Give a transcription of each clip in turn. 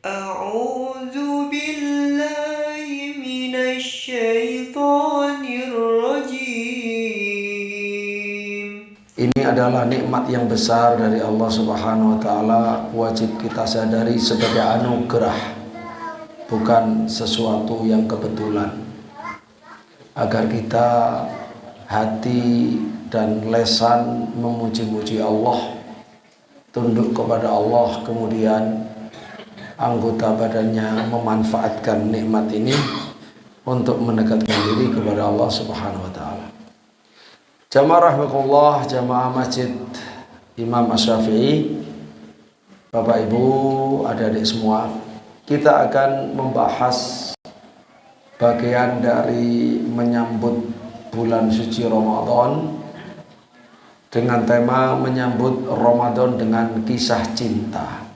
أعوذ بالله من الشيطان الرجيم. Ini adalah nikmat yang besar dari Allah Subhanahu wa taala, wajib kita sadari sebagai anugerah, bukan sesuatu yang kebetulan. Agar kita hati dan lesan memuji-muji Allah, tunduk kepada Allah, kemudian anggota badannya memanfaatkan nikmat ini untuk mendekatkan diri kepada Allah Subhanahu wa taala. Jamaah rahmatullah, jamaah Masjid Imam Asy-Syafi'i, Bapak Ibu, adik-adik semua, kita akan membahas bagian dari menyambut bulan suci Ramadan dengan tema menyambut Ramadan dengan kisah cinta.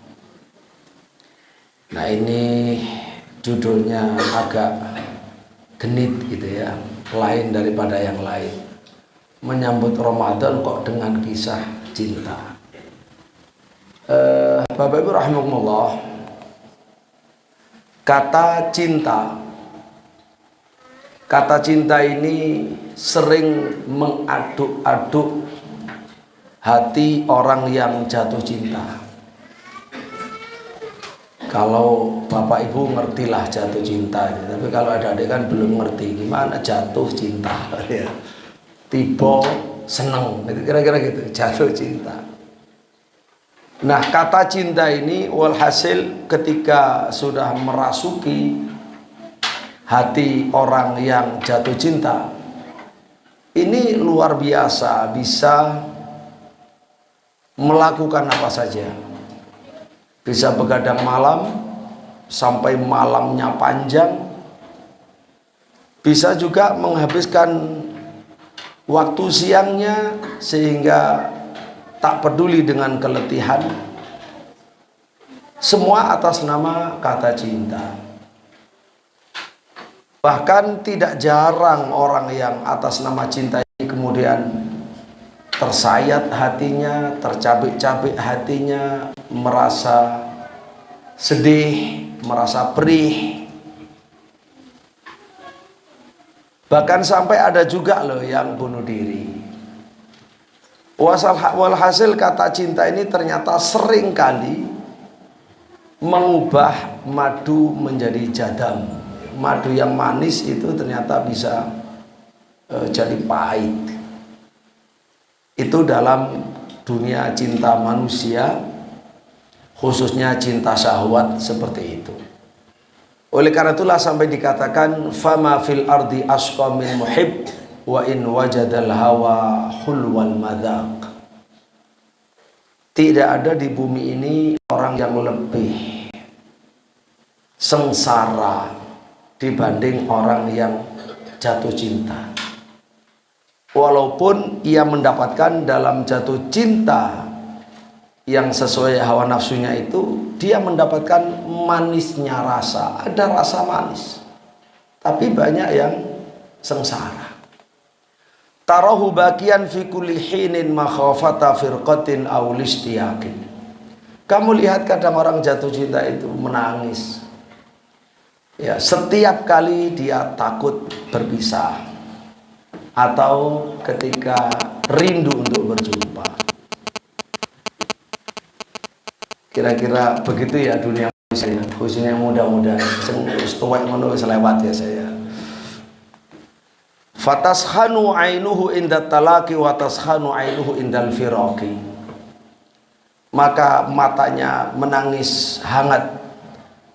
Nah, ini judulnya agak genit gitu ya, lain daripada yang lain. Menyambut Ramadan kok dengan kisah cinta. Bapak Ibu rahimakumullah, kata cinta ini sering mengaduk-aduk hati orang yang jatuh cinta. Kalau Bapak Ibu ngertilah jatuh cinta, tapi kalau adik-adik kan belum ngerti gimana jatuh cinta. Tiba seneng, kira-kira gitu, jatuh cinta. Nah, kata cinta ini walhasil ketika sudah merasuki hati orang yang jatuh cinta, ini luar biasa, bisa melakukan apa saja. Bisa begadang malam sampai malamnya panjang, bisa juga menghabiskan waktu siangnya sehingga tak peduli dengan keletihan. Semua atas nama kata cinta. Bahkan tidak jarang orang yang atas nama cinta ini kemudian tersayat hatinya, tercabik-cabik hatinya, merasa sedih, merasa perih. Bahkan sampai ada juga loh yang bunuh diri. Walhasil kata cinta ini ternyata sering kali mengubah madu menjadi jadam. Madu yang manis itu ternyata bisa jadi pahit. Itu dalam dunia cinta manusia, khususnya cinta syahwat seperti itu. Oleh karena itulah sampai dikatakan fama fil ardi asqa min muhib wa in wajadal hawa hulwal madaq. Tidak ada di bumi ini orang yang lebih sengsara dibanding orang yang jatuh cinta. Walaupun ia mendapatkan dalam jatuh cinta yang sesuai hawa nafsunya itu, dia mendapatkan manisnya rasa, ada rasa manis, tapi banyak yang sengsara. Tarahu bakian fi kulli hinin makhafata firqatin aw listiyaqin. Kamu lihat kadang orang jatuh cinta itu menangis, ya, setiap kali dia takut berpisah atau ketika rindu untuk berjumpa. Kira-kira begitu ya dunia manusia, khususnya muda-muda. Setuwek ngono wis lewat ya saya. Fatashanu ainuhu inda talaqi wa tashanu ainuhu indal firaqi. Maka matanya menangis hangat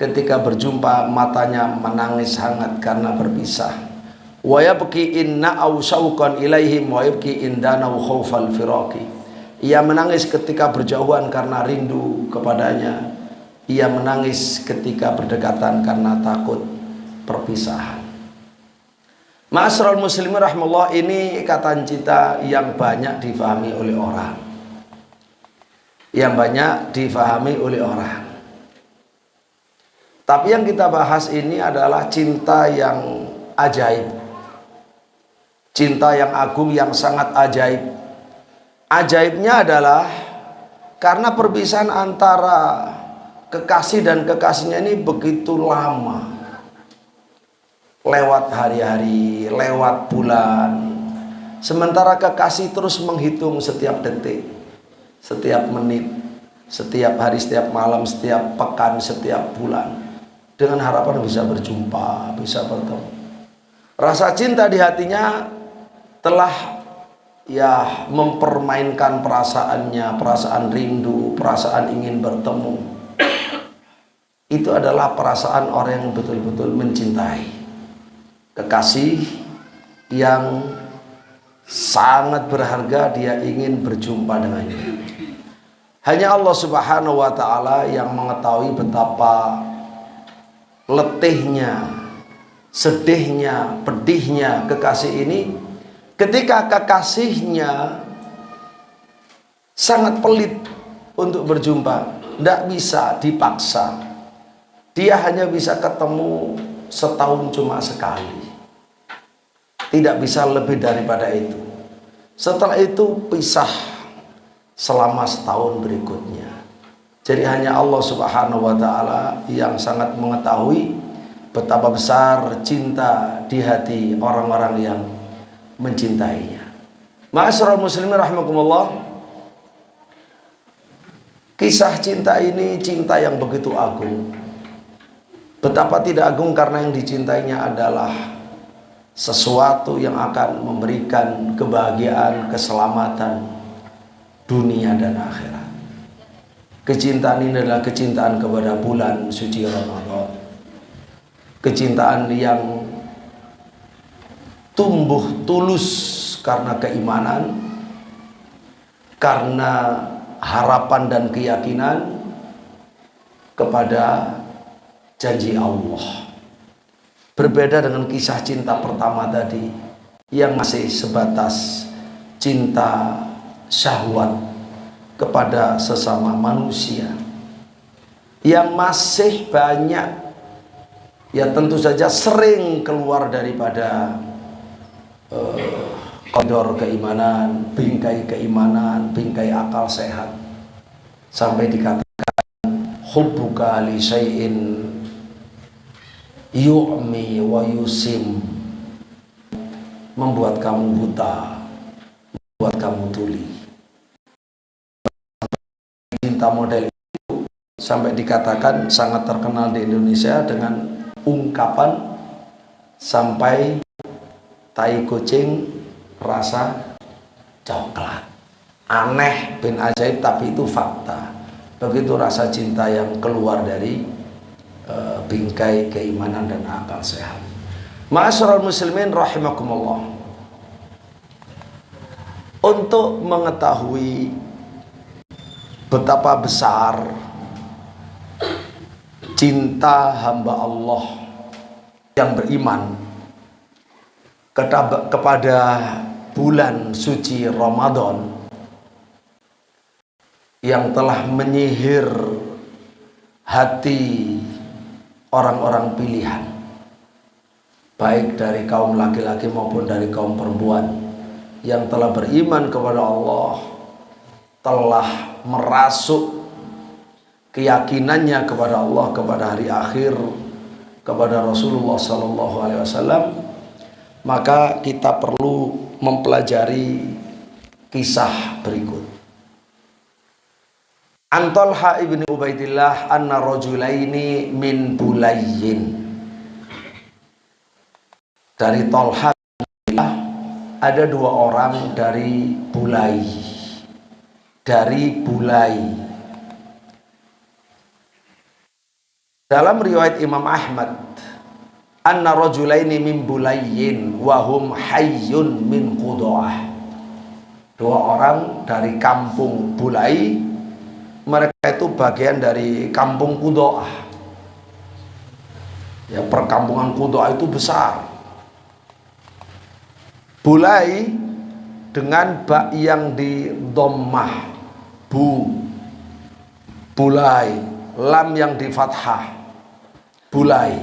ketika berjumpa, matanya menangis hangat karena berpisah. Wa yabki inna au syauqan ilaihim wa yabki indana khaufal firaqi. Ia menangis ketika berjauhan karena rindu kepadanya. Ia menangis ketika berdekatan karena takut perpisahan. Ma'asyiral muslimin rahimahullah, ini ikatan cinta yang banyak difahami oleh orang. Yang banyak difahami oleh orang. Tapi yang kita bahas ini adalah cinta yang ajaib. Cinta yang agung, yang sangat ajaib. Ajaibnya adalah karena perpisahan antara kekasih dan kekasihnya ini begitu lama, lewat hari-hari, lewat bulan, sementara kekasih terus menghitung setiap detik, setiap menit, setiap hari, setiap malam, setiap pekan, setiap bulan, dengan harapan bisa berjumpa, bisa bertemu. Rasa cinta di hatinya telah ya mempermainkan perasaannya, perasaan rindu, perasaan ingin bertemu. Itu adalah perasaan orang yang betul-betul mencintai. Kekasih yang sangat berharga, dia ingin berjumpa dengannya. Hanya Allah Subhanahu wa ta'ala yang mengetahui betapa letihnya, sedihnya, pedihnya kekasih ini ketika kekasihnya sangat pelit untuk berjumpa, tidak bisa dipaksa. Dia hanya bisa ketemu setahun cuma sekali, tidak bisa lebih daripada itu. Setelah itu pisah selama setahun berikutnya. Jadi hanya Allah Subhanahu wa ta'ala yang sangat mengetahui betapa besar cinta di hati orang-orang yang mencintainya. Ma'asyiral muslimin rahimakumullah, kisah cinta ini cinta yang begitu agung. Betapa tidak agung karena yang dicintainya adalah sesuatu yang akan memberikan kebahagiaan, keselamatan dunia dan akhirat. Kecintaan ini adalah kecintaan kepada bulan suci Ramadan. Kecintaan yang tumbuh tulus karena keimanan, karena harapan dan keyakinan kepada janji Allah. Berbeda dengan kisah cinta pertama tadi yang masih sebatas cinta syahwat kepada sesama manusia, yang masih banyak, ya tentu saja sering keluar daripada koridor keimanan, bingkai keimanan, bingkai akal sehat, sampai dikatakan hubbuka li syai'in yu'mi wa yusim, membuat kamu buta, membuat kamu tuli. Cinta model itu sampai dikatakan sangat terkenal di Indonesia dengan ungkapan sampai tai kucing rasa coklat. Aneh bin ajaib, tapi itu fakta. Begitu rasa cinta yang keluar dari bingkai keimanan dan akal sehat. Ma'asyiral muslimin rahimakumullah, untuk mengetahui betapa besar cinta hamba Allah yang beriman kepada bulan suci Ramadan yang telah menyihir hati orang-orang pilihan, baik dari kaum laki-laki maupun dari kaum perempuan yang telah beriman kepada Allah, telah merasuk keyakinannya kepada Allah, kepada hari akhir, kepada Rasulullah SAW. Maka kita perlu mempelajari kisah berikut. An Talha ibni Ubaidillah anna rajulaini min Bulayyin. Dari Talha ada dua orang dari Bulay. Dari Bulay. Dalam riwayat Imam Ahmad, anna rajulaini min Bulayyin wa hum hayyun min Qudaah. Dua orang dari kampung Bulay, mereka itu bagian dari kampung Qudaah. Ya, perkampungan Qudaah itu besar. Bulay dengan ba yang di dhammah, Bulay, lam yang di fathah, Bulay.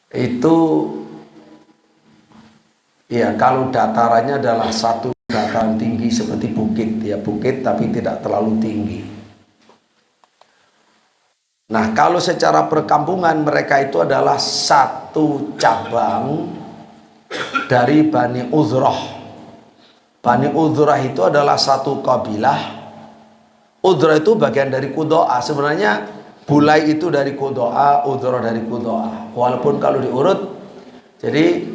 Itu ya, kalau datarannya adalah satu dataran tinggi seperti bukit, ya bukit tapi tidak terlalu tinggi. Nah, kalau secara perkampungan mereka itu adalah satu cabang dari Bani Uzrah. Bani Uzrah itu adalah satu kabilah. Uzrah itu bagian dari Qudoa. Sebenarnya Bulai itu dari Qudoa, Uzrah dari Qudoa. Walaupun kalau diurut, jadi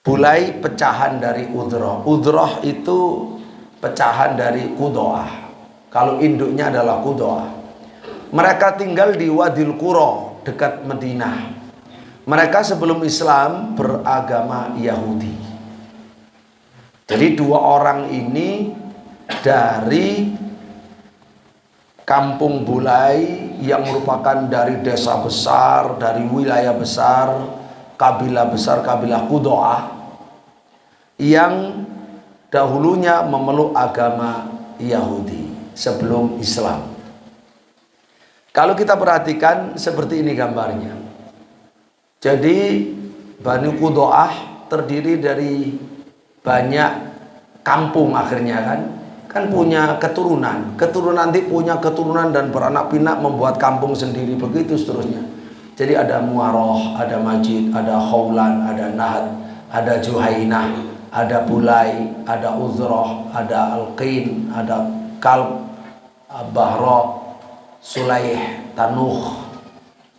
Bulai pecahan dari Uzrah. Uzrah itu pecahan dari Qudoa. Kalau induknya adalah Qudoa. Mereka tinggal di Wadil Qura, dekat Madinah. Mereka sebelum Islam beragama Yahudi. Jadi dua orang ini dari kampung Bulai yang merupakan dari desa besar, dari wilayah besar, kabilah Qudoa, yang dahulunya memeluk agama Yahudi sebelum Islam. Kalau kita perhatikan seperti ini gambarnya. Jadi Bani Qudoah terdiri dari banyak kampung akhirnya kan punya keturunan nanti punya keturunan dan beranak pinak membuat kampung sendiri, begitu seterusnya. Jadi ada Muaroh, ada Majid, ada Khawlan, ada Nahad, ada Juhainah, ada Bulai, ada Uzrah, ada Alqin, ada Kalb, Bahra, Sulaih, Tanuh,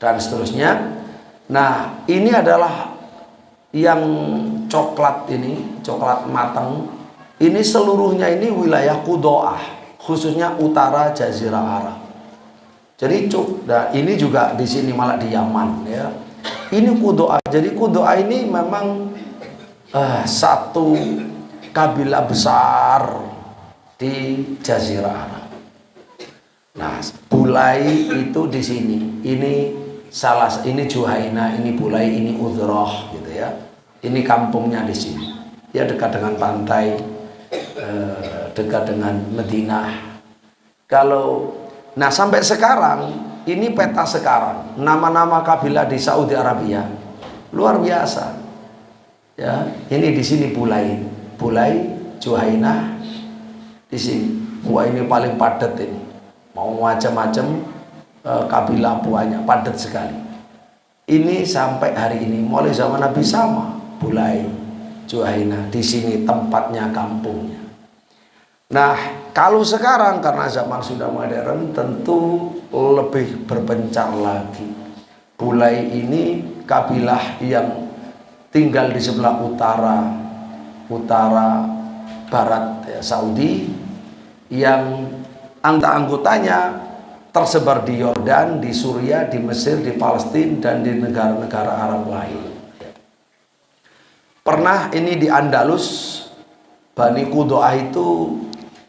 dan seterusnya. Nah, ini adalah yang coklat ini, coklat matang. Ini seluruhnya ini wilayah Qudoah, khususnya utara Jazirah Arab. Jadi nah ini juga di sini malah di Yaman ya. Ini Qudoah. Jadi Qudoah ini memang satu kabilah besar di Jazirah Arab. Nah, Bulai itu di sini. Ini Juhaina, ini Bulai, ini Uzrah gitu ya. Ini kampungnya di sini. Ya dekat dengan pantai, dekat dengan Madinah. Nah sampai sekarang ini peta sekarang nama-nama kabilah di Saudi Arabia luar biasa. Ya, ini di sini Bulai, Juhaina di sini. Wah ini paling padat ini. Mau macam-macam kabilah banyak, padat sekali. Ini sampai hari ini mulai zaman Nabi sama Bulai, Juhaina di sini tempatnya, kampungnya. Nah, kalau sekarang karena zaman sudah modern tentu lebih berpencar lagi. Bulai ini kabilah yang tinggal di sebelah utara barat ya, Saudi, yang anggotanya tersebar di Yordan, di Suriah, di Mesir, di Palestina, dan di negara-negara Arab lain. Pernah ini di Andalus, Bani Qudoah itu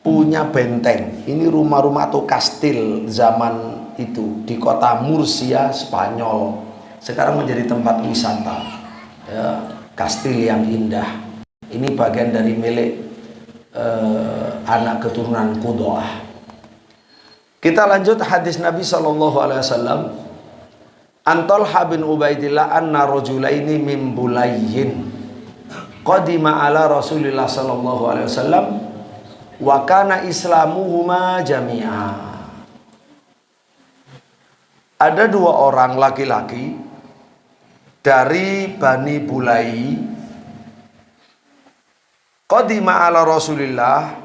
punya benteng. Ini rumah-rumah atau kastil zaman itu di kota Murcia, Spanyol. Sekarang menjadi tempat wisata. Ya, kastil yang indah. Ini bagian dari milik anak keturunan Qudoah. Kita lanjut hadis Nabi SAW. Talha bin Ubaidillah anna rajulaini min Bulayyin qadima ala Rasulillah sallallahu alaihi wasallam wa kana islamuhuma jami'a. Ada dua orang laki-laki dari Bani Bulai qadima ala Rasulillah,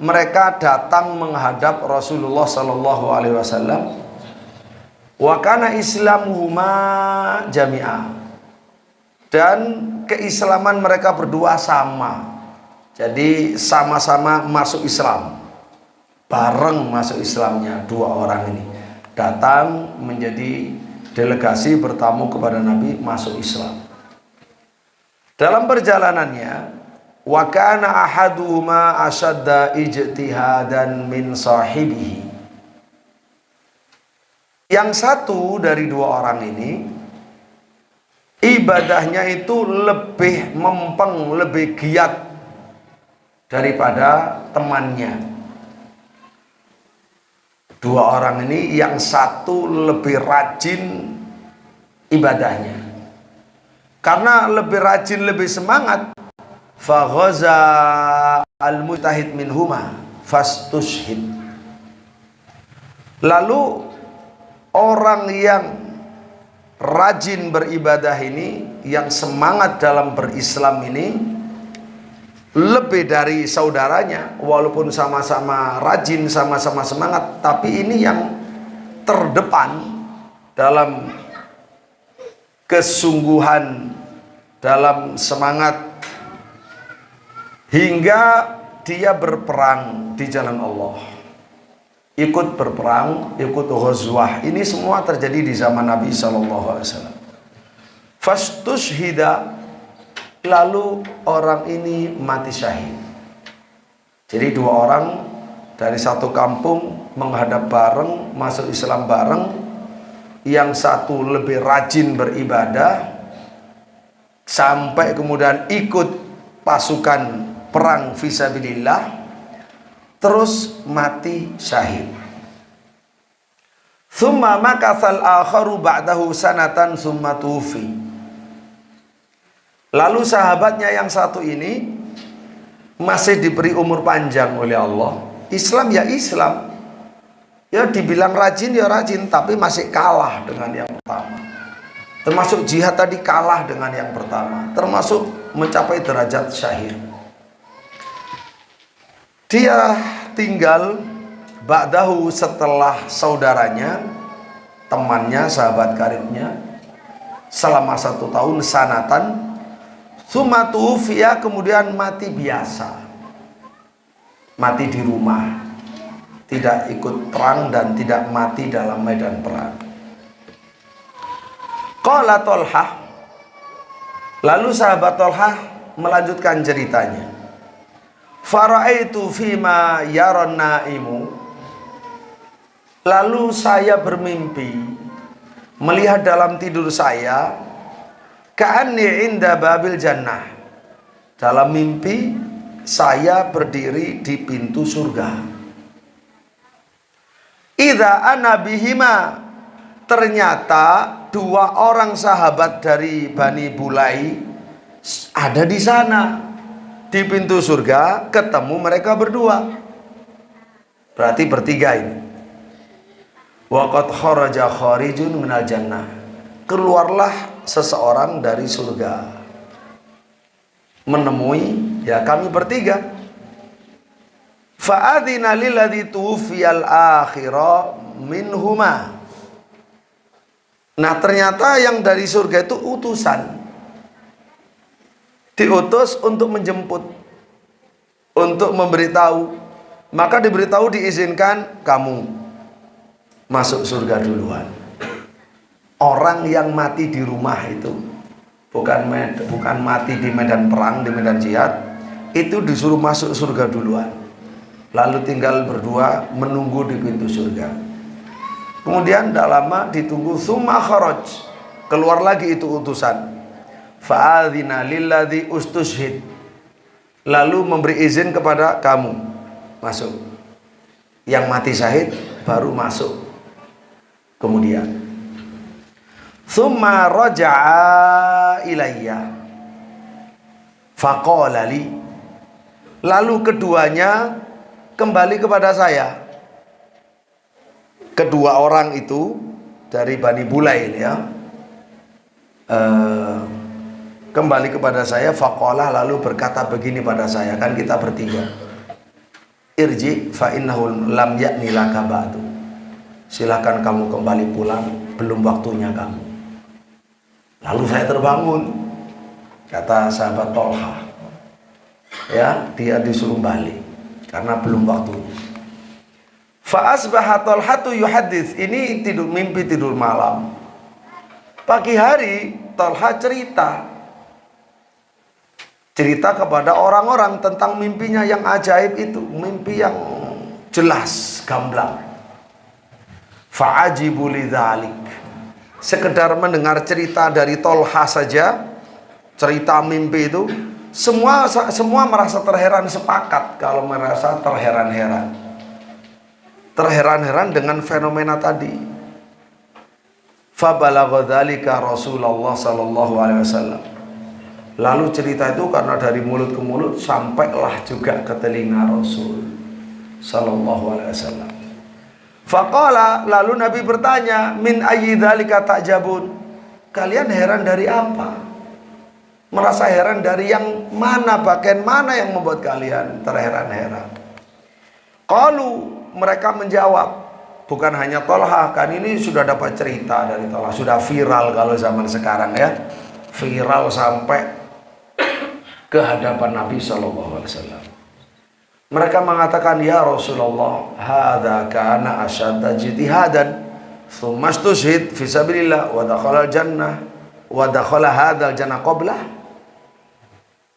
mereka datang menghadap Rasulullah sallallahu alaihi wasallam. Wa kana islamuhuma jami'a, dan keislaman mereka berdua sama. Jadi sama-sama masuk Islam, bareng masuk Islamnya. Dua orang ini datang menjadi delegasi bertamu kepada Nabi, masuk Islam. Dalam perjalanannya, wa kana ahaduhuma ashadda ijtihadan min sahibihi, yang satu dari dua orang ini ibadahnya itu lebih mempeng, lebih giat daripada temannya. Dua orang ini yang satu lebih rajin ibadahnya. Karena lebih rajin, lebih semangat, fa ghaza al-mujtahid minhuma fastushhid, Lalu orang yang rajin beribadah ini, yang semangat dalam berislam ini, lebih dari saudaranya, walaupun sama-sama rajin, sama-sama semangat, tapi ini yang terdepan dalam kesungguhan, dalam semangat, hingga dia berperang di jalan Allah, ikut berperang, ikut ghazwah. Ini semua terjadi di zaman Nabi SAW. Fastushhida, lalu orang ini mati syahid. Jadi dua orang dari satu kampung menghadap bareng, masuk Islam bareng. Yang satu lebih rajin beribadah sampai kemudian ikut pasukan perang fisabilillah, terus mati syahid. Thumma makathal akharu ba'dahu sanatan thumma tufi. Lalu sahabatnya yang satu ini masih diberi umur panjang oleh Allah. Islam ya Islam, ya dibilang rajin ya rajin, tapi masih kalah dengan yang pertama. Termasuk jihad tadi kalah dengan yang pertama, termasuk mencapai derajat syahid. Dia tinggal ba'dahu, setelah saudaranya, temannya, sahabat karibnya, selama 1 tahun, sanatan. Tsumma tuwfiya, kemudian mati biasa, mati di rumah, tidak ikut perang dan tidak mati dalam medan perang. Qala Tolhah, lalu sahabat Tolhah melanjutkan ceritanya. Fara'aitu fima yaron naimu, lalu saya bermimpi, melihat dalam tidur saya, ka'anni inda babil jannah, dalam mimpi saya berdiri di pintu surga. Idza ana bihima, ternyata dua orang sahabat dari Bani Bulai ada di sana. Di pintu surga ketemu mereka berdua, berarti bertiga ini. Waqad kharaja kharijun minal jannah, keluarlah seseorang dari surga menemui ya kami bertiga. Fa'adhina lilladzi tuwfiyal akhira minhuma. Nah ternyata yang dari surga itu utusan, diutus untuk menjemput, untuk memberitahu. Maka diberitahu, diizinkan kamu masuk surga duluan. Orang yang mati di rumah itu bukan mati di medan perang, di medan jihad, itu disuruh masuk surga duluan, lalu tinggal berdua menunggu di pintu surga. Kemudian tidak lama ditunggu, tsumma kharaj, keluar lagi itu utusan. Fa'adhina lilladzi ustushhid, lalu memberi izin kepada kamu masuk. Yang mati syahid baru masuk. Kemudian tsumma raja'a ilayya faqala li, lalu keduanya kembali kepada saya. Kedua orang itu dari Bani Bulail ya, kembali kepada saya. Faqala, lalu berkata begini pada saya, kan kita bertiga, irji fa innahu lam ya'ni laka ba'du, silakan kamu kembali pulang, belum waktunya kamu. Lalu saya terbangun, kata sahabat Tolha, ya dia disuruh balik karena belum waktunya. Fa asbaha Tolhatu yuhadits, ini tidur mimpi, tidur malam. Pagi hari Tolha cerita kepada orang-orang tentang mimpinya yang ajaib itu, mimpi yang jelas, gamblang. Fa'ajibu lidzalik, sekedar mendengar cerita dari Tolha saja, cerita mimpi itu, semua merasa terheran, sepakat kalau merasa terheran-heran dengan fenomena tadi. Fabalagha dzalika Rasulullah sallallahu alaihi wasallam, lalu cerita itu karena dari mulut ke mulut sampailah juga ke telinga Rasul sallallahu alaihi wasallam. Faqala, lalu Nabi bertanya, min ayyi dzalika ta'jabun? Kalian heran dari apa? Merasa heran dari yang mana, bagian mana yang membuat kalian terheran-heran? Qalu, mereka menjawab, bukan hanya Tolha, kan ini sudah dapat cerita dari Tolha, sudah viral kalau zaman sekarang ya. Viral sampai ke hadapan Nabi SAW. Mereka mengatakan, ya Rasulullah, hadza kana asyadda jitihadan, tsumma istushhid fi sabilillah wa dakhala jannah wa dakhala hadzal jannah qablah.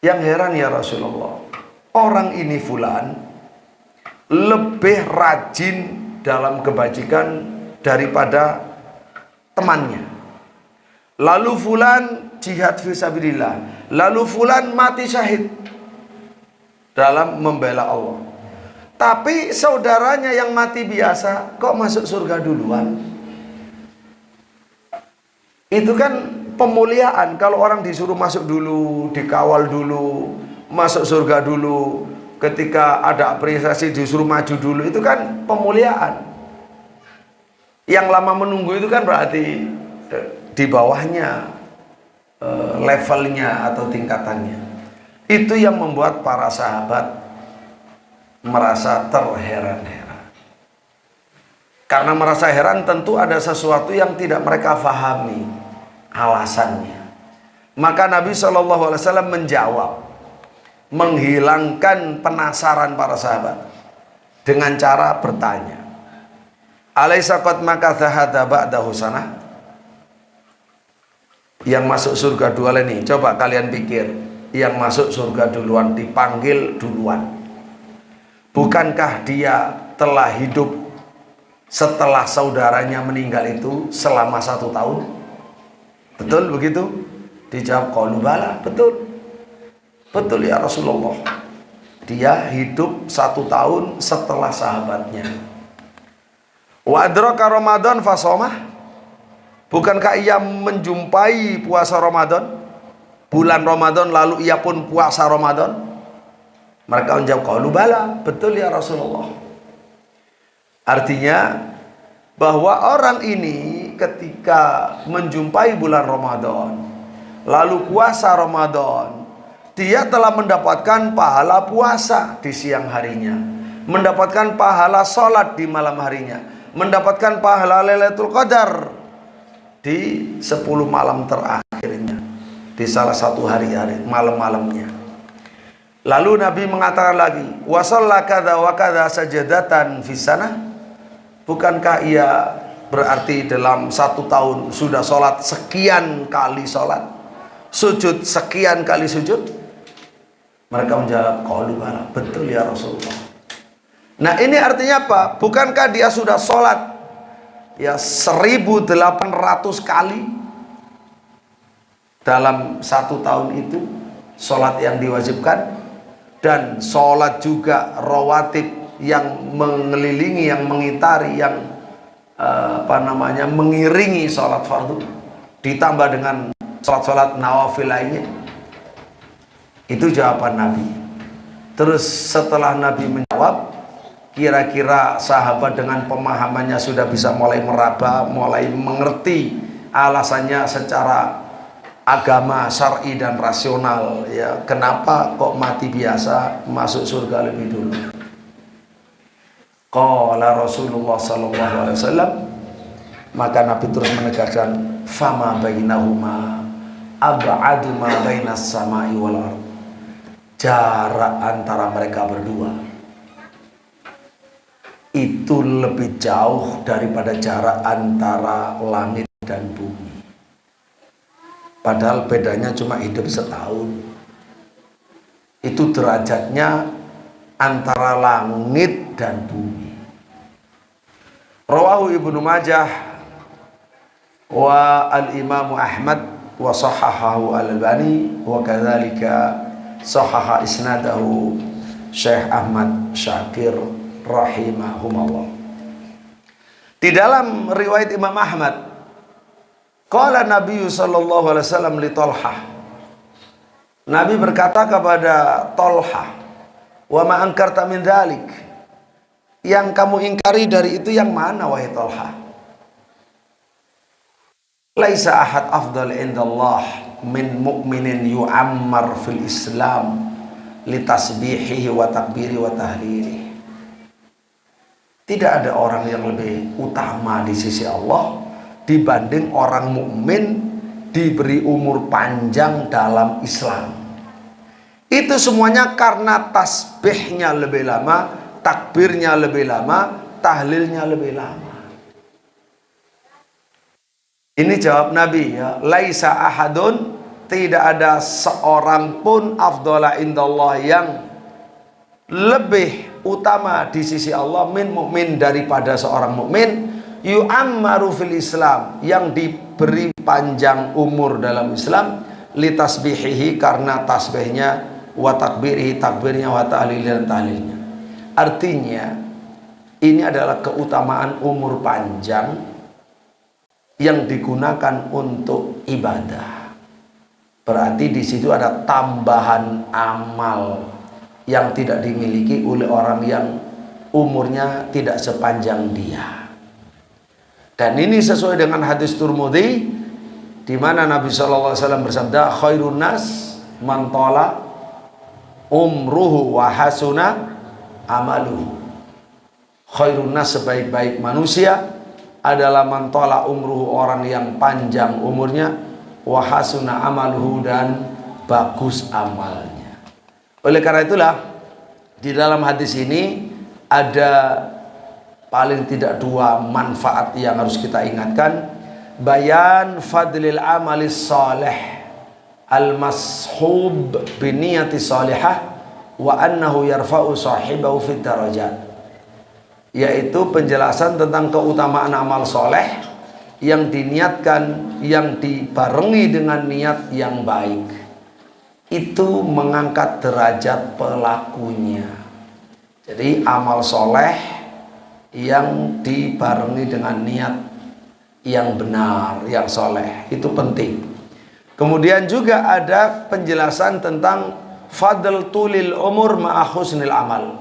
Yang heran ya Rasulullah, orang ini fulan lebih rajin dalam kebajikan daripada temannya. Lalu fulan jihad fi sabilillah, lalu fulan mati syahid dalam membela Allah. Tapi saudaranya yang mati biasa kok masuk surga duluan? Itu kan pemuliaan. Kalau orang disuruh masuk dulu, dikawal dulu, masuk surga dulu, ketika ada apresiasi disuruh maju dulu, itu kan pemuliaan. Yang lama menunggu itu kan berarti di bawahnya levelnya atau tingkatannya. Itu yang membuat para sahabat merasa terheran-heran. Karena merasa heran, tentu ada sesuatu yang tidak mereka fahami alasannya. Maka Nabi SAW menjawab, menghilangkan penasaran para sahabat dengan cara bertanya, alaysa qad makatha hadza ba'dahu sanah? Yang masuk surga duluan ini, coba kalian pikir, yang masuk surga duluan, dipanggil duluan, bukankah dia telah hidup setelah saudaranya meninggal itu selama 1 tahun? Betul begitu? Dijawab, qalu bala, betul. Betul ya Rasulullah, dia hidup 1 tahun setelah sahabatnya. Wa adraka Ramadan fasomah, bukankah ia menjumpai puasa Ramadan, bulan Ramadan, lalu ia pun puasa Ramadan? Mereka menjawab, qalu bala, betul ya Rasulullah. Artinya bahwa orang ini ketika menjumpai bulan Ramadan lalu puasa Ramadan, dia telah mendapatkan pahala puasa di siang harinya, mendapatkan pahala sholat di malam harinya, mendapatkan pahala Lailatul Qadar di 10 malam terakhirnya, di salah satu hari-hari malam-malamnya. Lalu Nabi mengatakan lagi, wa shalla kadza wa kadza sajadatan fi sanah, bukankah ia berarti dalam 1 tahun sudah sholat sekian kali sholat, sujud sekian kali sujud? Mereka menjawab, qalu bala, betul ya Rasulullah. Nah, ini artinya apa? Bukankah dia sudah sholat ya 1800 kali dalam 1 tahun itu, sholat yang diwajibkan, dan sholat juga rawatib yang mengelilingi, yang mengitari, yang mengiringi sholat fardu, ditambah dengan sholat-sholat nawafil lainnya. Itu jawaban Nabi. Terus setelah Nabi menjawab, kira-kira sahabat dengan pemahamannya sudah bisa mulai meraba, mulai mengerti alasannya secara agama, syar'i dan rasional, ya, kenapa kok mati biasa masuk surga lebih dulu. Qala Rasulullah SAW, maka Nabi terus menegaskan, fama bainahuma ab'adu ma bainas samai wal ardh, jarak antara mereka berdua itu lebih jauh daripada jarak antara langit dan bumi. Padahal bedanya cuma hidup 1 tahun. Itu derajatnya antara langit dan bumi. Rawahu Ibnu Majah wa al-Imam Ahmad wa sahahahu al-Albani wa kadzalika sahaha isnadahu Syekh Ahmad Syakir rahimahumullah. Di dalam riwayat Imam Ahmad, qala Nabi sallallahu alaihi wasallam li Tolha, Nabi berkata kepada Tolha, wa ma ankarta min dzalik, Yang kamu ingkari dari itu yang mana wahai Talha? Laisa ahad afdal indallah min mu'minin yu'ammar fil Islam litasbihihi wa takbiri wa tahlili. Tidak ada orang yang lebih utama di sisi Allah dibanding orang mukmin diberi umur panjang dalam Islam. Itu semuanya karena tasbihnya lebih lama, takbirnya lebih lama, tahlilnya lebih lama. Ini jawab Nabi ya, laisa ahadun, tidak ada seorang pun afdhala indallah yang lebih utama di sisi Allah min mukmin daripada seorang mukmin yu'ammaru fil Islam, yang diberi panjang umur dalam Islam, litasbihihi, karena tasbihnya, wa takbirihi, takbirnya, wa tahlil, dan tahlilnya. Artinya ini adalah keutamaan umur panjang yang digunakan untuk ibadah. Berarti di situ ada tambahan amal yang tidak dimiliki oleh orang yang umurnya tidak sepanjang dia. Dan ini sesuai dengan hadis Tirmidzi di mana Nabi sallallahu alaihi wasallam bersabda, khairun nas man tala umruhu wa hasuna amaluhu. Khairun nas, sebaik-baik manusia adalah man tala umruhu, orang yang panjang umurnya, wa hasuna amaluhu, dan bagus amalnya. Oleh karena itulah di dalam hadis ini ada paling tidak dua manfaat yang harus kita ingatkan. Bayan fadlil amalis salih al-mashub biniyati salihah wa annahu yarfa'u sahibahu fid darajat, yaitu penjelasan tentang keutamaan amal soleh yang diniatkan, yang dibarengi dengan niat yang baik, itu mengangkat derajat pelakunya. Jadi amal soleh yang dibarengi dengan niat yang benar, yang soleh, itu penting. Kemudian juga ada penjelasan tentang fadl tulil umur ma'a husnil amal,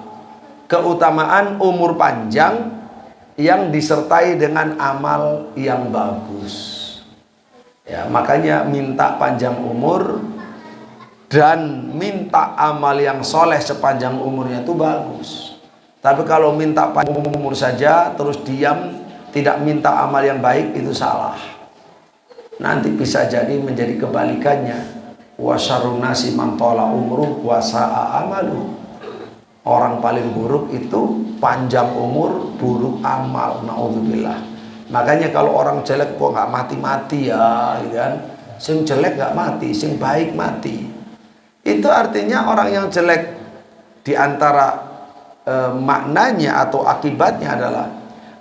keutamaan umur panjang yang disertai dengan amal yang bagus. Ya, makanya minta panjang umur dan minta amal yang soleh sepanjang umurnya itu bagus. Tapi kalau minta panjang umur saja terus diam, tidak minta amal yang baik, itu salah. Nanti bisa jadi menjadi kebalikannya. Wa syarrun nasi man tala umruh wa sa'a amaluh. Orang paling buruk itu panjang umur, buruk amal. Na'udzubillah. Makanya kalau orang jelek kok nggak mati-mati ya, gitu kan? Sing jelek nggak mati, sing baik mati. Itu artinya orang yang jelek diantara maknanya atau akibatnya adalah,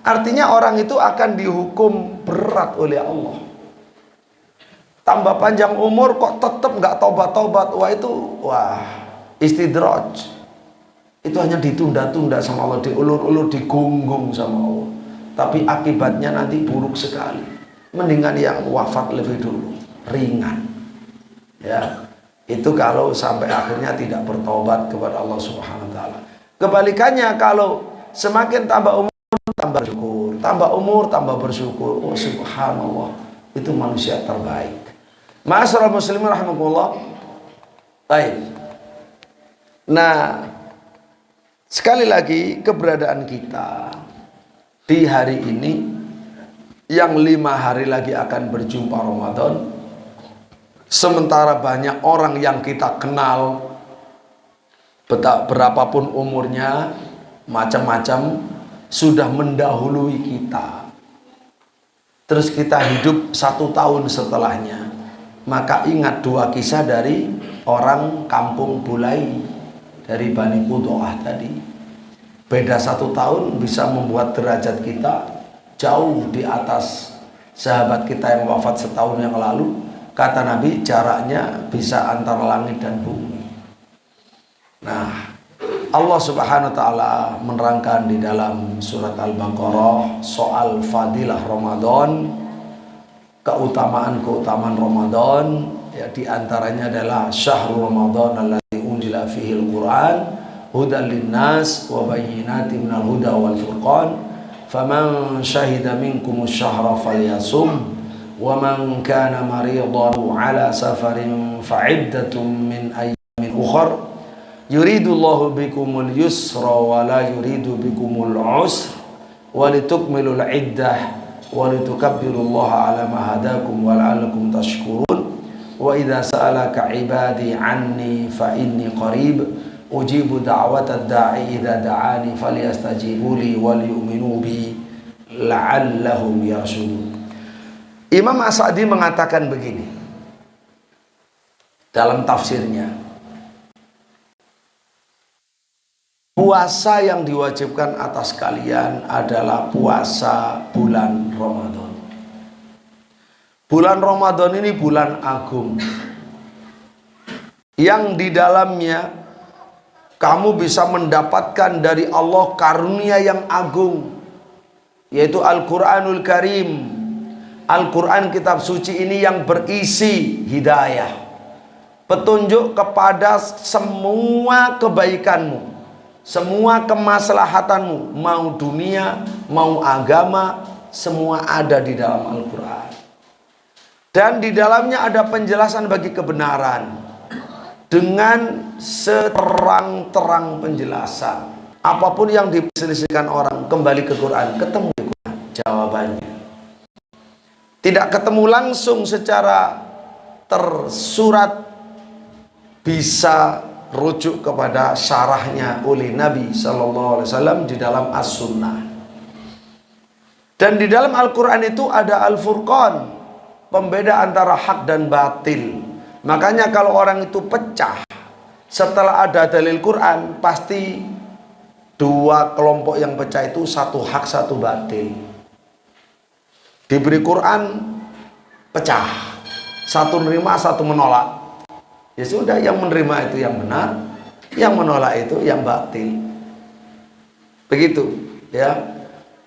artinya orang itu akan dihukum berat oleh Allah. Tambah panjang umur kok tetap nggak tobat-tobat, wah istidraj. Itu hanya ditunda-tunda sama Allah, diulur-ulur, digunggung sama Allah. Tapi akibatnya nanti buruk sekali. Mendingan yang wafat lebih dulu, ringan. Ya, itu kalau sampai akhirnya tidak bertobat kepada Allah Subhanahu wa taala. Kebalikannya, kalau semakin tambah umur tambah bersyukur, tambah umur tambah bersyukur, oh subhanallah, itu manusia terbaik. Ma'asyiral muslimin rahimakumullah. Baik. Nah, sekali lagi keberadaan kita di hari ini yang 5 hari lagi akan berjumpa Ramadan, sementara banyak orang yang kita kenal, berapapun umurnya, macam-macam, sudah mendahului kita. Terus kita hidup 1 tahun setelahnya. Maka ingat 2 kisah dari orang kampung Bulai, dari Bani Qudoah tadi. Beda 1 tahun bisa membuat derajat kita jauh di atas sahabat kita yang wafat setahun yang lalu. Kata Nabi, jaraknya bisa antara langit dan bumi. Nah, Allah Subhanahu wa taala menerangkan di dalam surat Al-Baqarah soal fadilah Ramadan, keutamaan Ramadan, ya, di antaranya adalah syahrul Ramadan alladzi unzila fihil Quran hudan linnas wa bayyinatin minal huda wal furqan faman syahida minkumus syahra falyasum wa man kana maridan ala safarin fa'iddatun min ayyamin ukhar yuridullahu bikumul yusra wa la yuridu bikumul usra wa litukmilul iddah wa litukabbirullaha ala ma hadakum wa la'allakum tashkurun wa idza sa'alaka ibadi anni fa inni qarib ujibu da'watad da'i idza da'ani falyastajibu li wal yu'minu bi la'allahum yarshudun. Imam As-Sa'di mengatakan begini dalam tafsirnya, puasa yang diwajibkan atas kalian adalah puasa bulan Ramadan. Bulan Ramadan ini bulan agung yang di dalamnya kamu bisa mendapatkan dari Allah karunia yang agung, yaitu Al-Quranul Karim. Al-Quran kitab suci ini yang berisi hidayah, petunjuk kepada semua kebaikanmu, semua kemaslahatanmu, mau dunia, mau agama, semua ada di dalam Al-Quran. Dan di dalamnya ada penjelasan bagi kebenaran dengan seterang-terang penjelasan. Apapun yang diperselisihkan orang, kembali ke Quran, ketemu di Quran jawabannya. Tidak ketemu langsung secara tersurat, bisa rujuk kepada syarahnya oleh Nabi Sallallahu Alaihi Wasallam di dalam As-Sunnah. Dan di dalam Al-Quran itu ada Al-Furqan, pembeda antara hak dan batil. Makanya kalau orang itu pecah setelah ada dalil Quran, pasti dua kelompok yang pecah itu satu hak satu batil. Diberi Quran pecah, satu menerima satu menolak. Ya sudah, yang menerima itu yang benar, yang menolak itu yang batil. Begitu ya.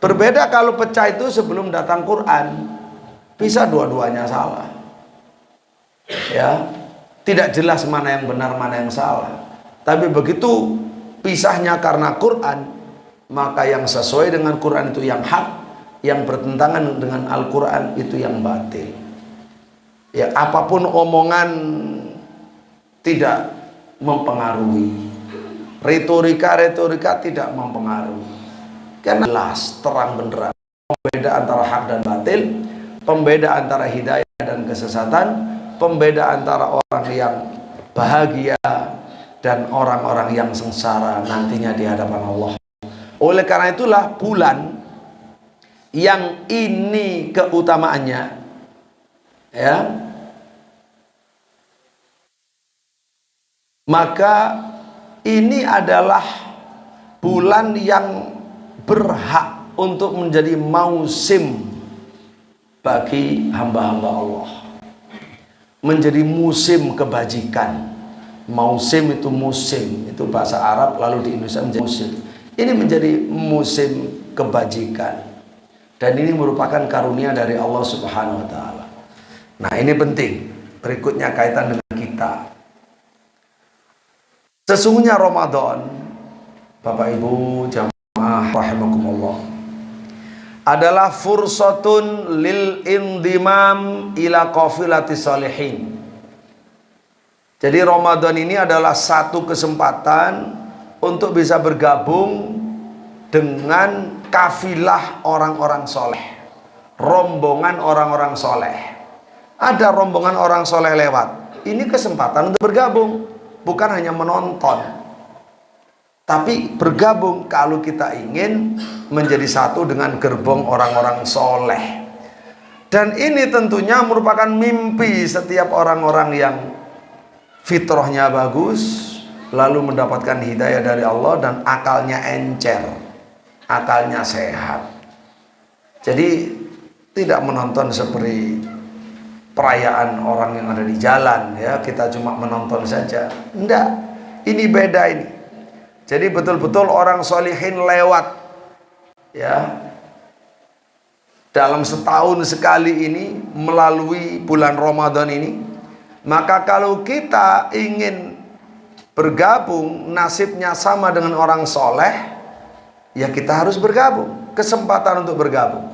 Berbeda kalau pecah itu sebelum datang Quran, bisa dua-duanya salah. Ya, tidak jelas mana yang benar mana yang salah. Tapi begitu pisahnya karena Quran, maka yang sesuai dengan Quran itu yang hak, yang bertentangan dengan Al-Quran itu yang batil. Ya, apapun omongan tidak mempengaruhi, retorika tidak mempengaruhi, karena jelas terang benderang pembeda antara hak dan batil, pembeda antara hidayah dan kesesatan, pembeda antara orang yang bahagia dan orang-orang yang sengsara nantinya di hadapan Allah. Oleh karena itulah bulan yang ini keutamaannya, ya, maka ini adalah bulan yang berhak untuk menjadi musim bagi hamba-hamba Allah, menjadi musim kebajikan. Musim itu musim, itu bahasa Arab, lalu di Indonesia menjadi musim. Ini menjadi musim kebajikan, dan ini merupakan karunia dari Allah Subhanahu wa Ta'ala. Nah, ini penting. Berikutnya kaitan dengan kita. Sesungguhnya Ramadan, Bapak Ibu jamaah rahimakumullah, adalah fursatun lil indimam ila qafilati salihin. Jadi Ramadan ini adalah satu kesempatan untuk bisa bergabung dengan kafilah orang-orang soleh, rombongan orang-orang soleh. Ada rombongan orang soleh lewat, ini kesempatan untuk bergabung, bukan hanya menonton, tapi bergabung kalau kita ingin menjadi satu dengan gerbong orang-orang soleh. Dan ini tentunya merupakan mimpi setiap orang-orang yang fitrahnya bagus, lalu mendapatkan hidayah dari Allah dan akalnya encer, akalnya sehat. Jadi tidak menonton seperti perayaan orang yang ada di jalan, ya, kita cuma menonton saja. Enggak, ini beda ini. Jadi betul-betul orang solihin lewat, ya, dalam setahun sekali ini melalui bulan Ramadan ini. Maka kalau kita ingin bergabung nasibnya sama dengan orang soleh, ya kita harus bergabung, kesempatan untuk bergabung.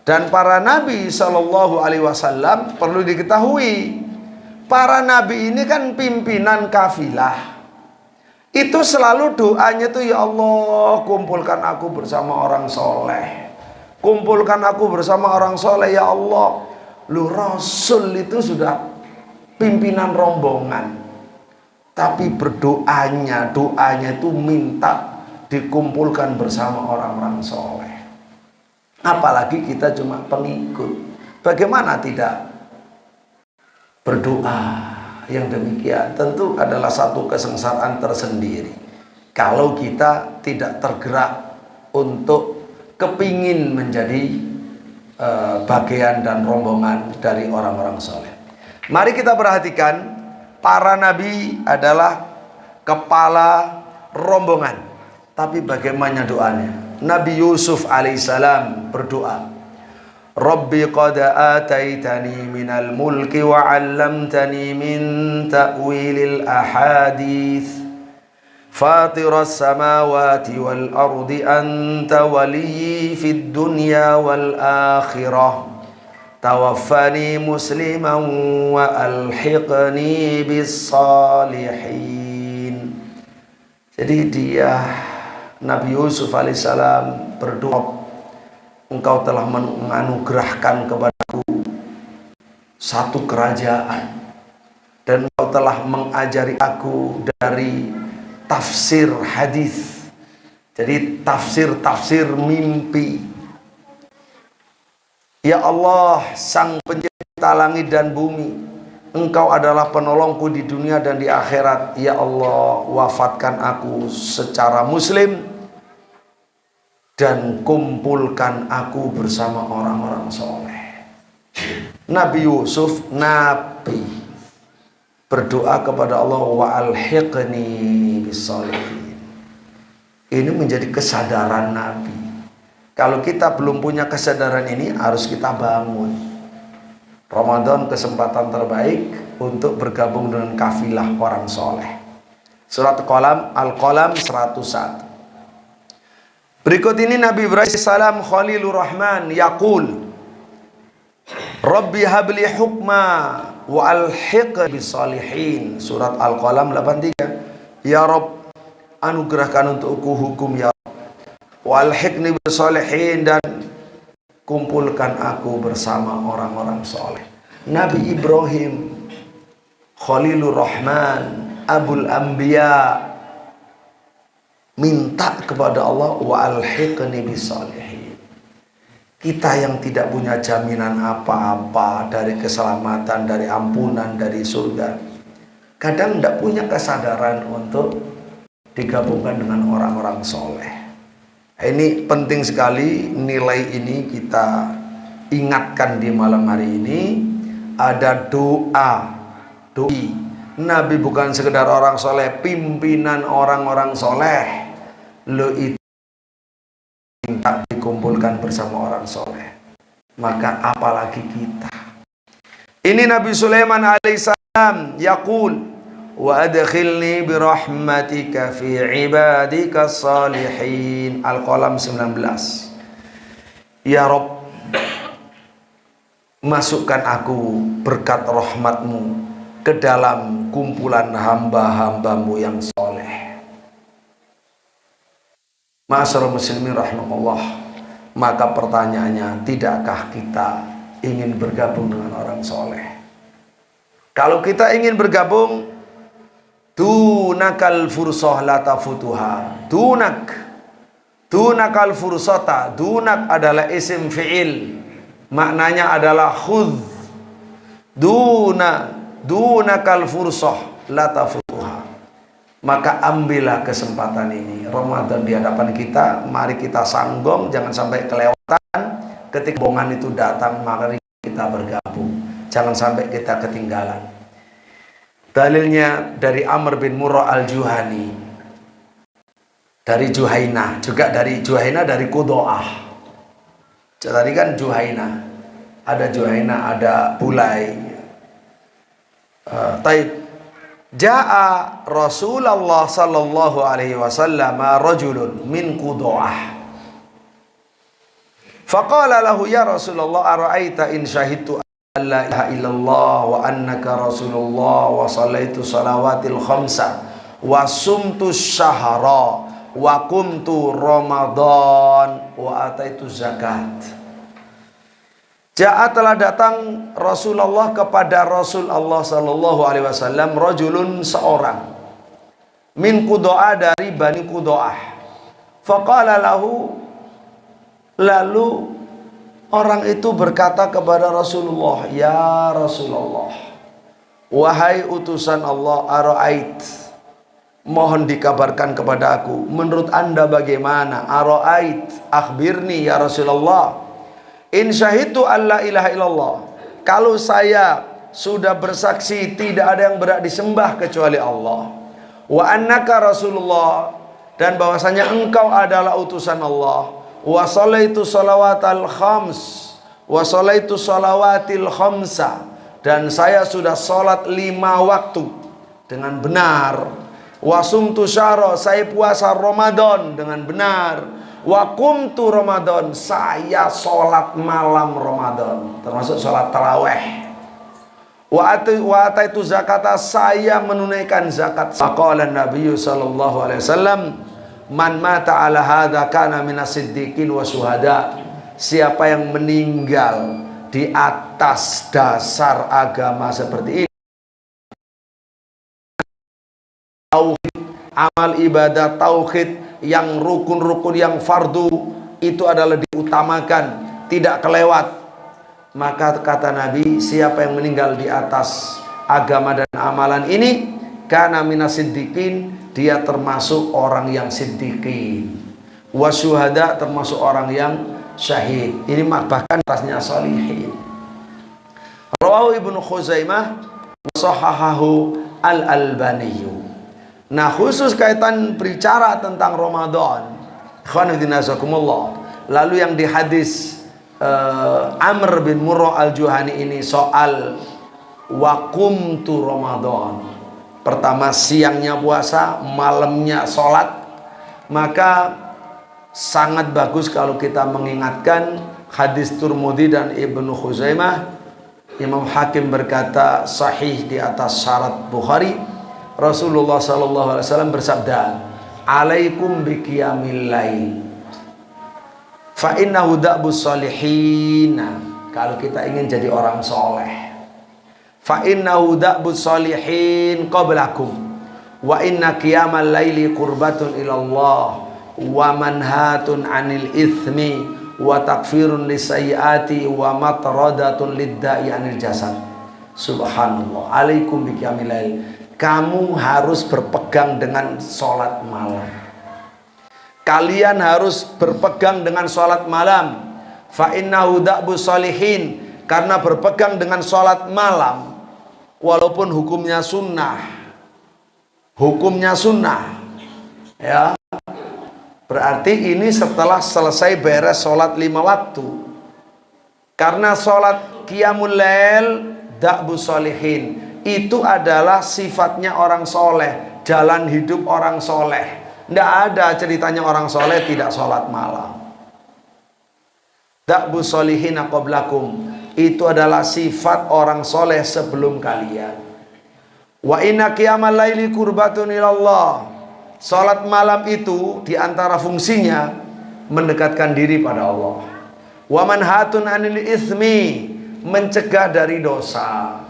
Dan para nabi Shallallahu Alaihi Wasallam perlu diketahui, para nabi ini kan pimpinan kafilah. Itu selalu doanya tuh, ya Allah, kumpulkan aku bersama orang soleh, kumpulkan aku bersama orang soleh ya Allah. Lu Rasul itu sudah pimpinan rombongan, tapi doanya itu minta dikumpulkan bersama orang-orang soleh. Apalagi kita cuma pengikut, bagaimana tidak berdoa? Yang demikian tentu adalah satu kesengsaraan tersendiri kalau kita tidak tergerak untuk kepingin menjadi bagian dan rombongan dari orang-orang soleh. Mari kita perhatikan, para nabi adalah kepala rombongan, tapi bagaimana doanya? Nabi Yusuf alaihissalam berdoa, Rabbi qad ataitani minal mulki wa 'allamtani min ta'wilil ahadits fatiras samawati wal ardi anta waliyyi fid dunya wal akhirah tawaffani musliman wa alhiqni bis salihin. Jadi dia Nabi Yusuf alaihissalam berdoa, Engkau telah menganugerahkan kepadaku satu kerajaan, dan Engkau telah mengajari aku dari tafsir hadis, jadi tafsir mimpi. Ya Allah, Sang Pencipta langit dan bumi, Engkau adalah penolongku di dunia dan di akhirat. Ya Allah, wafatkan aku secara muslim dan kumpulkan aku bersama orang-orang soleh. Nabi Yusuf, nabi, berdoa kepada Allah, wa alhiqni bisolihin. Ini menjadi kesadaran nabi. Kalau kita belum punya kesadaran ini, harus kita bangun. Ramadan kesempatan terbaik untuk bergabung dengan kafilah orang soleh. Surat Al-Qalam 101. Berikut ini Nabi Ibrahim salam Khalilur Rahman yaqul, Rabbi habli hukma wa alhiq bisalihin. Surat Al-Qalam 83. Ya Rabb, anugerahkan untukku hukum ya Rabb, wa alhiqni bisalihin, dan kumpulkan aku bersama orang-orang soleh. Nabi Ibrahim Khalilur Rahman, Abul Anbiya, minta kepada Allah, wa alhiqni bisalihin. Kita yang tidak punya jaminan apa-apa dari keselamatan, dari ampunan, dari surga, kadang tidak punya kesadaran untuk digabungkan dengan orang-orang soleh. Ini penting sekali, nilai ini kita ingatkan di malam hari ini. Ada doa, doi. Nabi bukan sekedar orang soleh, pimpinan orang-orang soleh. Lo itu minta dikumpulkan bersama orang soleh, maka apalagi kita. Ini Nabi Sulaiman alaihissalam yaqul, wa adkhilni birahmatika fi ibadika salihin. Al-Qalam 19. Ya Rabb, masukkan aku berkat rahmatmu ke dalam kumpulan hamba-hambamu yang soleh. Ma'asyiral muslimin rahimakumullah. Maka pertanyaannya, tidakkah kita ingin bergabung dengan orang soleh? Kalau kita ingin bergabung, dunakal fursah la tafutuha. Dunakal fursata. Dunak adalah isim fi'il, maknanya adalah khudh. Dunakal fursah la tafutuha. Maka ambillah kesempatan ini, Ramadan di hadapan kita. Mari kita sanggong, jangan sampai kelewatan. Ketika rombongan itu datang, mari kita bergabung, jangan sampai kita ketinggalan. Dalilnya dari Amr bin Murrah al-Juhani, dari Juhainah, juga dari Juhainah, dari Qudoah. Tadi kan Juhainah, ada Juhainah, ada Bulai. Taib. Ja'a Rasulullah sallallahu alaihi wasallam rajulun min Qudoah. Faqala lahu ya Rasulullah ara'aita in syahidtu an la ilaha illallah wa annaka Rasulullah wa sallaitu salawatil khamsa wa sumtu syahra wa qumtu Ramadan wa ataitu zakat. Ja'a telah datang Rasulullah kepada Rasul Allah sallallahu alaihi wasallam rajulun seorang min Qudoah dari Bani Qudoah. Faqala lahu, lalu orang itu berkata kepada Rasulullah, ya Rasulullah, wahai utusan Allah, ara'ait, mohon dikabarkan kepada aku, menurut anda bagaimana? Ara'ait, akhbirni ya Rasulullah, in syahidtu alla ilaha illallah, kalau saya sudah bersaksi tidak ada yang berhak disembah kecuali Allah, wa annaka Rasulullah, dan bahwasanya engkau adalah utusan Allah, wa sallaitu salawatal khams wa sallaitu salawatil khamsa, dan saya sudah salat 5 waktu dengan benar, wa sumtu syahra, saya puasa Ramadan dengan benar, wa qumtu Ramadan, saya sholat malam Ramadan termasuk sholat taraweh, wa ataitu zakata, saya menunaikan zakat. Faqala Nabi sallallahu alaihi wasallam, man mata ala hadza kana minas siddiqin wa syuhada, siapa yang meninggal di atas dasar agama seperti ini, tauhid, amal ibadah tauhid, yang rukun-rukun yang fardu itu adalah diutamakan, tidak kelewat, maka kata Nabi, siapa yang meninggal di atas agama dan amalan ini, kana minas siddiqin, dia termasuk orang yang siddiqin, wasyuhada, termasuk orang yang syahid. Ini bahkan atasnya sholihin. Rawahu Ibnu Khuzaimah wa sahahahu Al-Albani. Nah, khusus kaitan berbicara tentang Ramadan, lalu yang di hadis Amr bin Murrah al-Juhani ini soal waqumtu Ramadan, pertama siangnya puasa, malamnya sholat, maka sangat bagus kalau kita mengingatkan hadis Turmudi dan Ibnu Khuzaimah. Imam Hakim berkata sahih di atas syarat Bukhari. Rasulullah sallallahu alaihi wasallam bersabda, alaikum biqiyamil lail fa innahu da'bus sholihin. Kalau kita ingin jadi orang soleh, fa innahu da'bus sholihin qablakum wa inna qiyamal laili qurbatun ilallah wa manhatun anil ithmi wa takfirun lisayyiati wa matradatun lidda'i anil jasad. Subhanallah. Alaikum biqiyamil lail, kamu harus berpegang dengan sholat malam. Kalian harus berpegang dengan sholat malam. Fa innahu da'bus sholihin, karena berpegang dengan sholat malam, walaupun hukumnya sunnah, ya, berarti ini setelah selesai beres sholat 5 waktu. Karena sholat qiyamul lail da'bus sholihin, itu adalah sifatnya orang soleh, jalan hidup orang soleh. Tidak ada ceritanya orang soleh tidak sholat malam. Da'bus sholihin qablakum, itu adalah sifat orang soleh sebelum kalian. Wa inna qiyamal laili qurbatun ilallah, sholat malam itu diantara fungsinya mendekatkan diri pada Allah. Wa manhatun anil ithmi, mencegah dari dosa.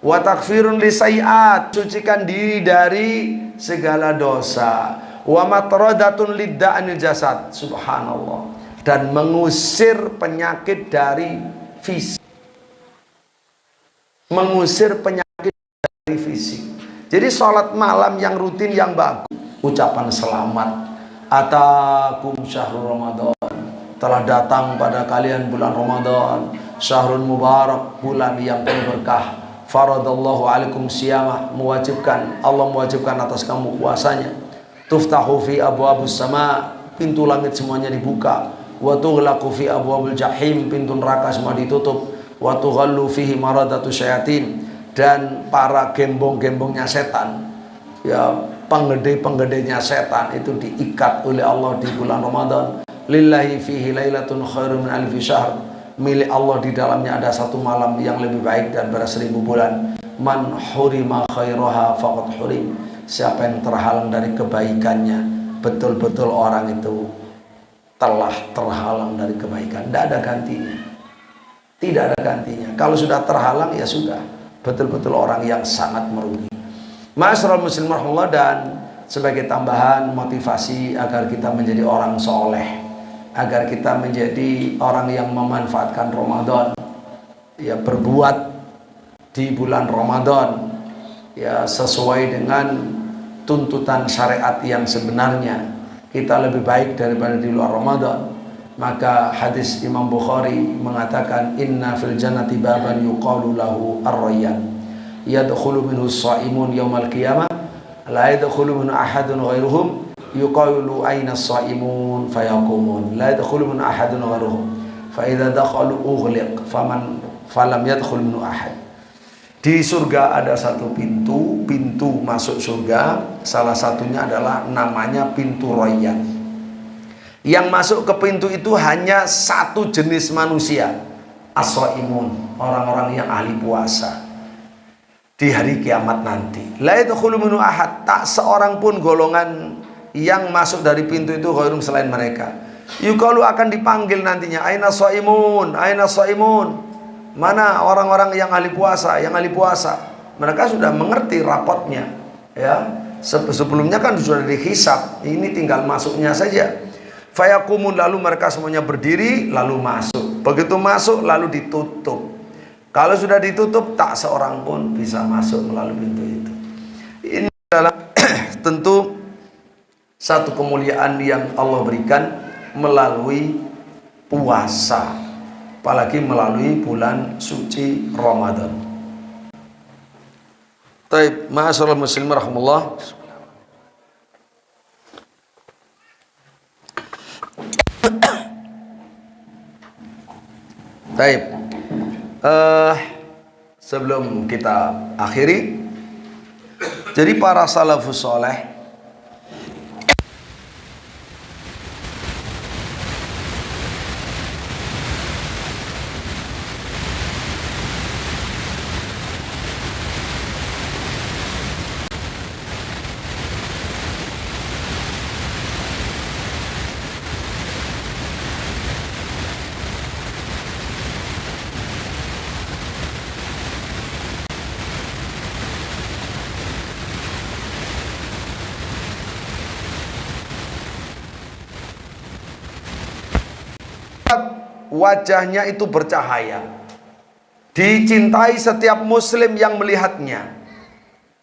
Wa takfirun lisayyiat, sucikan diri dari segala dosa. Wa matradatun lidda'anil jasad, subhanallah, dan mengusir penyakit dari fisik. Mengusir penyakit dari fisik. Jadi sholat malam yang rutin yang bagus, ucapan selamat, atakum syahrul Ramadan, telah datang pada kalian bulan Ramadan, syahrul mubarak, bulan yang penuh berkah. Faradallahu alaikum siyamah, Allah mewajibkan atas kamu puasanya. Tuftahu fi abwabus sama, pintu langit semuanya dibuka. Wa tughlaqu fi abwabil jahim, pintu neraka semua ditutup. Wa tughallu fihi maradatu syayatin, dan para gembong-gembongnya setan ya penggede-penggedenya setan itu diikat oleh Allah di bulan Ramadan. Lillahi fihi lailatun khairun min alfi syahr. Milik Allah di dalamnya ada satu malam yang lebih baik daripada 1000 bulan. Man hurima khairaha faqad hurim. Siapa yang terhalang dari kebaikannya, betul-betul orang itu telah terhalang dari kebaikan. Tidak ada gantinya. Tidak ada gantinya. Kalau sudah terhalang ya sudah, betul-betul orang yang sangat merugi. Ma'asyiral muslimin rahimahullah, dan sebagai tambahan motivasi agar kita menjadi orang soleh, agar kita menjadi orang yang memanfaatkan Ramadan, ya berbuat di bulan Ramadan ya sesuai dengan tuntutan syariat yang sebenarnya, kita lebih baik daripada di luar Ramadan. Maka hadis Imam Bukhari mengatakan, inna fil jannati baban yuqalu lahu ar-rayyan yadkhulu minhu as-shaimun yaumal qiyamah la yadkhulu minhu ahadun ghairuhum yuqalu aina as-shaimun fayaqumun la yadkhulu minhu ahadun ghairuhum fa idza dakhalu ughliq falam yadkhul minhu ahad. Di surga ada satu pintu masuk surga, salah satunya adalah namanya pintu Rayyan. Yang masuk ke pintu itu hanya satu jenis manusia, as-shaimun, orang-orang yang ahli puasa di hari kiamat nanti. La yadkhulu minhu ahad, tak seorang pun golongan yang masuk dari pintu itu ghairum selain mereka. Yuqalu, akan dipanggil nantinya, aina shaimun, aina shaimun. Mana orang-orang yang ahli puasa, yang ahli puasa. Mereka sudah mengerti rapotnya, ya. Sebelumnya kan sudah dihisab, ini tinggal masuknya saja. Fayaqumun, lalu mereka semuanya berdiri lalu masuk. Begitu masuk lalu ditutup. Kalau sudah ditutup, tak seorang pun bisa masuk melalui pintu itu. Ini adalah tentu satu kemuliaan yang Allah berikan melalui puasa, apalagi melalui bulan suci Ramadan. Taib, ma'asyiral muslimin rahimahullah. Taib. Sebelum kita akhiri, jadi para salafus soleh wajahnya itu bercahaya, dicintai setiap muslim yang melihatnya.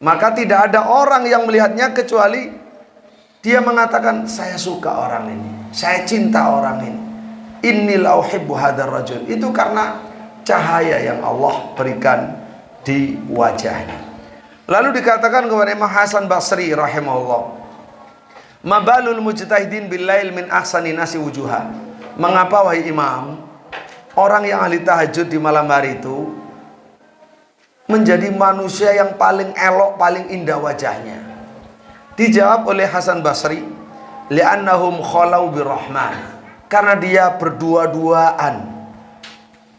Maka tidak ada orang yang melihatnya kecuali dia mengatakan, saya suka orang ini, saya cinta orang ini, inni la uhibbu hadzal rajul. Itu karena cahaya yang Allah berikan di wajahnya. Lalu dikatakan kepada Imam Hasan Basri rahimahullah, mabalul mujtahidin billail min ahsani nasi wujuha. Mengapa wahai imam, orang yang ahli tahajud di malam hari itu menjadi manusia yang paling elok, paling indah wajahnya? Dijawab oleh Hasan Basri, li'annahum khalau birrahman, karena dia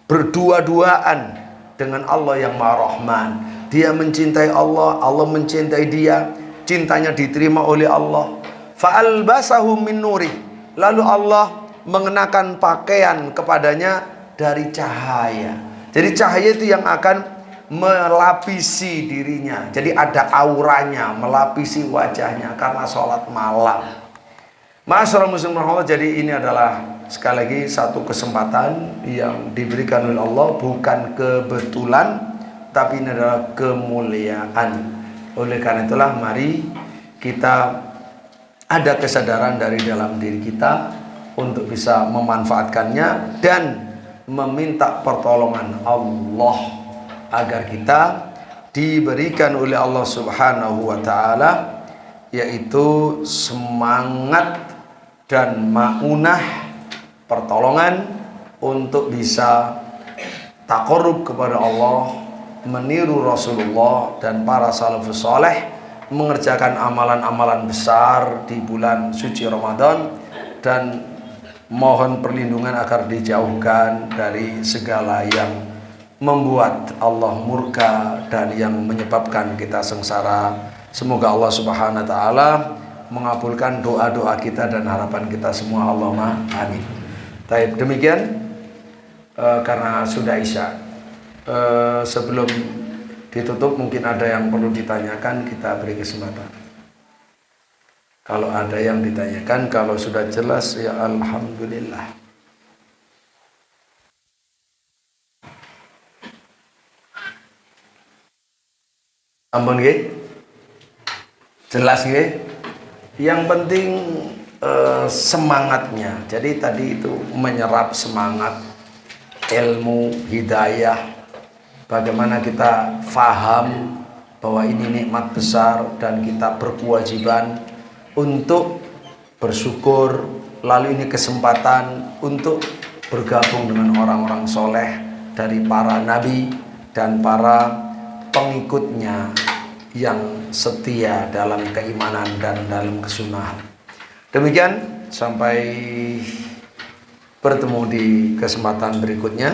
berdua-duaan dengan Allah yang Maha Rahman. Dia mencintai Allah, Allah mencintai dia, cintanya diterima oleh Allah. Fa'albasahum min nuri, lalu Allah mengenakan pakaian kepadanya dari cahaya. Jadi cahaya itu yang akan melapisi dirinya. Jadi ada auranya, melapisi wajahnya karena sholat malam. Ma'asyiral muslimin rahimahullah, jadi ini adalah sekali lagi satu kesempatan yang diberikan oleh Allah, bukan kebetulan, tapi ini adalah kemuliaan. Oleh karena itulah mari kita ada kesadaran dari dalam diri kita untuk bisa memanfaatkannya dan meminta pertolongan Allah agar kita diberikan oleh Allah Subhanahu wa taala yaitu semangat dan maunah, pertolongan untuk bisa taqarrub kepada Allah, meniru Rasulullah dan para salafus saleh mengerjakan amalan-amalan besar di bulan suci Ramadan, dan mohon perlindungan agar dijauhkan dari segala yang membuat Allah murka dan yang menyebabkan kita sengsara. Semoga Allah Subhanahu wa taala mengabulkan doa-doa kita dan harapan kita semua. Allahumma amin. Baik, demikian karena sudah Isya. Sebelum ditutup mungkin ada yang perlu ditanyakan, kita beri kesempatan. Kalau ada yang ditanyakan, kalau sudah jelas ya alhamdulillah. Ampun nggih? Jelas nggih? Yang penting semangatnya. Jadi tadi itu menyerap semangat, ilmu, hidayah. Bagaimana kita faham bahwa ini nikmat besar dan kita berkewajiban untuk bersyukur. Lalu ini kesempatan untuk bergabung dengan orang-orang soleh dari para nabi dan para pengikutnya yang setia dalam keimanan dan dalam kesunahan. Demikian, sampai bertemu di kesempatan berikutnya.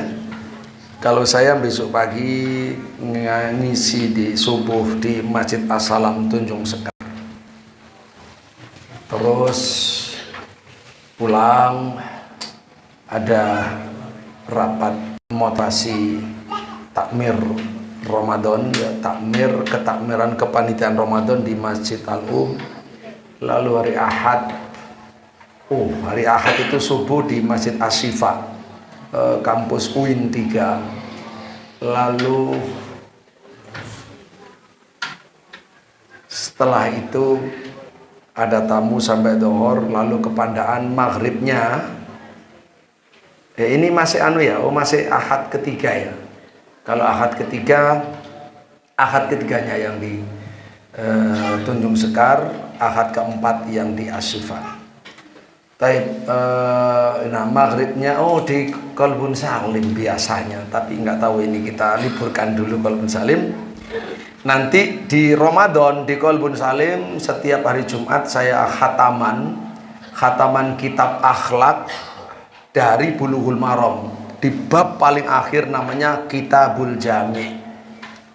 Kalau saya besok pagi ngisi di subuh di Masjid As-Salam Tunjung Sekar, terus pulang ada rapat motivasi takmir Ramadan, ya, ketakmiran kepanitiaan Ramadan di Masjid Al-Um. Lalu hari Ahad, hari Ahad itu subuh di Masjid Asyifa, kampus UIN 3. Lalu setelah itu ada tamu sampai dohor, lalu kepandaan maghribnya. Ini masih masih Ahad ketiga ya. Kalau Ahad ketiganya yang di Tunjung Sekar, Ahad keempat yang di Asyifa. Taib, nah maghribnya di Qalbun Salim biasanya, tapi nggak tahu ini kita liburkan dulu Qalbun Salim. Nanti di Ramadan di Qalbun Salim setiap hari Jumat saya khataman kitab akhlak dari Bulughul Maram di bab paling akhir namanya Kitabul Jami'.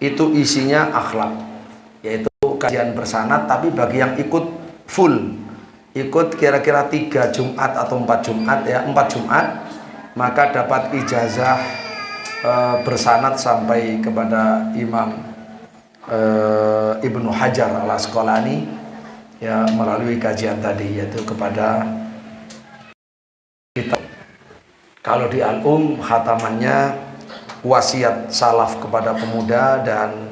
Itu isinya akhlak, yaitu kajian bersanad, tapi bagi yang ikut full, ikut kira-kira 3 Jumat atau 4 Jumat ya, 4 Jumat, maka dapat ijazah bersanad sampai kepada Imam Ibnu Hajar Al-Asqalani ya, melalui kajian tadi, yaitu kepada kita. Kalau di Al-Um khatamannya wasiat salaf kepada pemuda, dan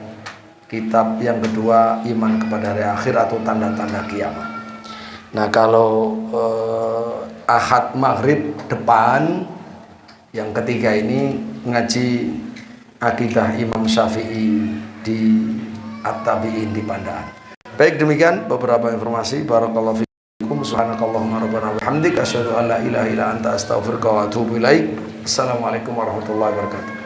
kitab yang kedua iman kepada hari akhir atau tanda-tanda kiamat. Nah, kalau Ahad maghrib depan yang ketiga ini ngaji akidah Imam Syafi'i di At-Tabi'in di Pandaan. Baik, demikian beberapa informasi. Barakallahu fiikum. Subhanakallahumma rabbana wa bihamdika asyhadu an la ilaha illa anta astaghfiruka wa atubu ilaik. Assalamualaikum warahmatullahi wabarakatuh.